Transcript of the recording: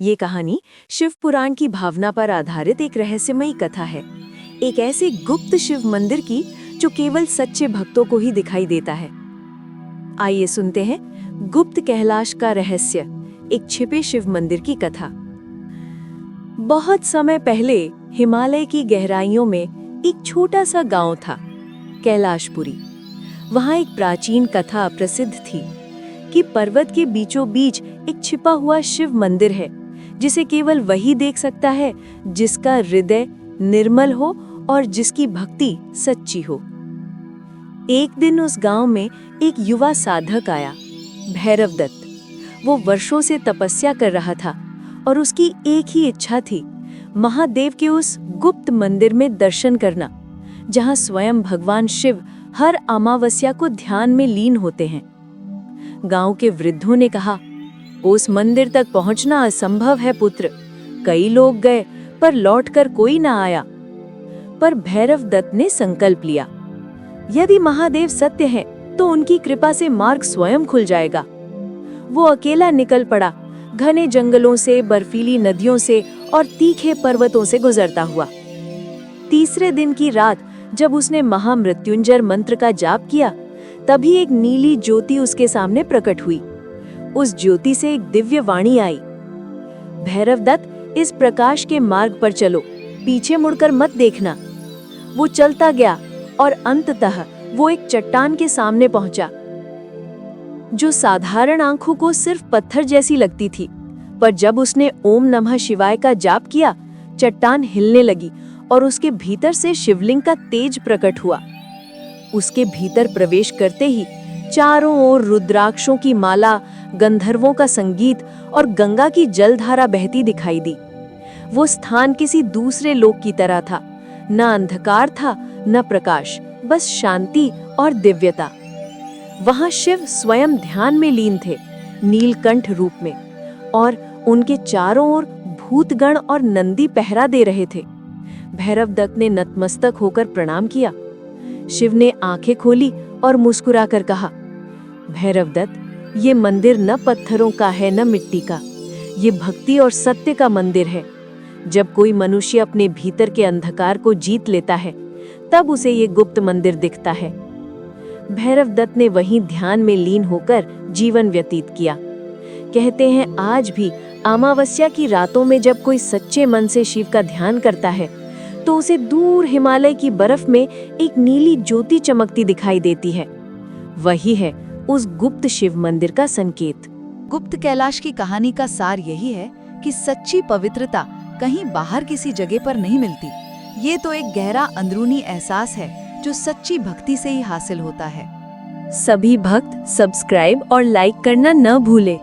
ये कहानी शिव पुराण की भावना पर आधारित एक रहस्यमयी कथा है। एक ऐसे गुप्त शिव मंदिर की जो केवल सच्चे भक्तों को ही दिखाई देता है। आइए सुनते हैं गुप्त कैलाश का रहस्य, एक छिपे शिव मंदिर की कथा। बहुत समय पहले हिमालय की गहराइयों में एक छोटा सा गांव था, कैलाशपुरी। वहां एक प्राचीन कथा प्रसिद्ध थी कि पर्वत के बीचों बीच एक छिपा हुआ शिव मंदिर है, जिसे केवल वही देख सकता है जिसका हृदय निर्मल हो और जिसकी भक्ति सच्ची हो। एक दिन उस गांव में एक युवा साधक आया, भैरव दत्त। वो वर्षों से तपस्या कर रहा था और उसकी एक ही इच्छा थी, महादेव के उस गुप्त मंदिर में दर्शन करना, जहां स्वयं भगवान शिव हर अमावस्या को ध्यान में लीन होते हैं। गांव के वृद्धों ने कहा, उस मंदिर तक पहुंचना असंभव है पुत्र। कई लोग गए पर लौटकर कोई ना आया। पर भैरव दत्त ने संकल्प लिया, यदि महादेव सत्य है तो उनकी कृपा से मार्ग स्वयं खुल जाएगा। वो अकेला निकल पड़ा, घने जंगलों से, बर्फीली नदियों से और तीखे पर्वतों से गुजरता हुआ। तीसरे दिन की रात जब उसने महामृत्युंजय मंत्र का जाप किया, तभी एक नीली ज्योति उसके सामने प्रकट हुई। उस ज्योति से एक दिव्य वाणी आई, भैरव दत्त, इस प्रकाश के मार्ग पर चलो, पीछे मुड़कर मत देखना। वो चलता गया और अंततः वो एक चट्टान के सामने पहुंचा, जो साधारण आंखों को सिर्फ पत्थर जैसी लगती थी। पर जब उसने ओम नमः शिवाय का जाप किया, चट्टान हिलने लगी और उसके भीतर से शिवलिंग का तेज प्रकट हुआ। उसके भीतर प्रवेश करते ही चारों ओर रुद्राक्षों की माला, गंधर्वों का संगीत और गंगा की जलधारा बहती दिखाई दी। वो स्थान किसी दूसरे लोक की तरह था, न अंधकार था न प्रकाश, बस शांति और दिव्यता। वहां शिव स्वयं ध्यान में लीन थे, नीलकंठ रूप में, और उनके चारों ओर भूतगण और नंदी पहरा दे रहे थे। भैरव दत्त ने नतमस्तक होकर प्रणाम किया। शिव ने आंखें खोली और मुस्कुराकर कहा, भैरव दत्त, ये मंदिर न पत्थरों का है न मिट्टी का, ये भक्ति और सत्य का मंदिर है। जब कोई मनुष्य अपने भीतर के अंधकार को जीत लेता है, तब उसे ये गुप्त मंदिर दिखता है। भैरव दत्त ने वहीं ध्यान में लीन होकर जीवन व्यतीत किया। कहते हैं आज भी अमावस्या की रातों में जब कोई सच्चे मन से शिव का ध्यान करता है, तो उसे दूर हिमालय की बर्फ में एक नीली ज्योति चमकती दिखाई देती है। वही है उस गुप्त शिव मंदिर का संकेत। गुप्त कैलाश की कहानी का सार यही है कि सच्ची पवित्रता कहीं बाहर किसी जगह पर नहीं मिलती। ये तो एक गहरा अंदरूनी एहसास है जो सच्ची भक्ति से ही हासिल होता है। सभी भक्त सब्सक्राइब और लाइक करना न भूले।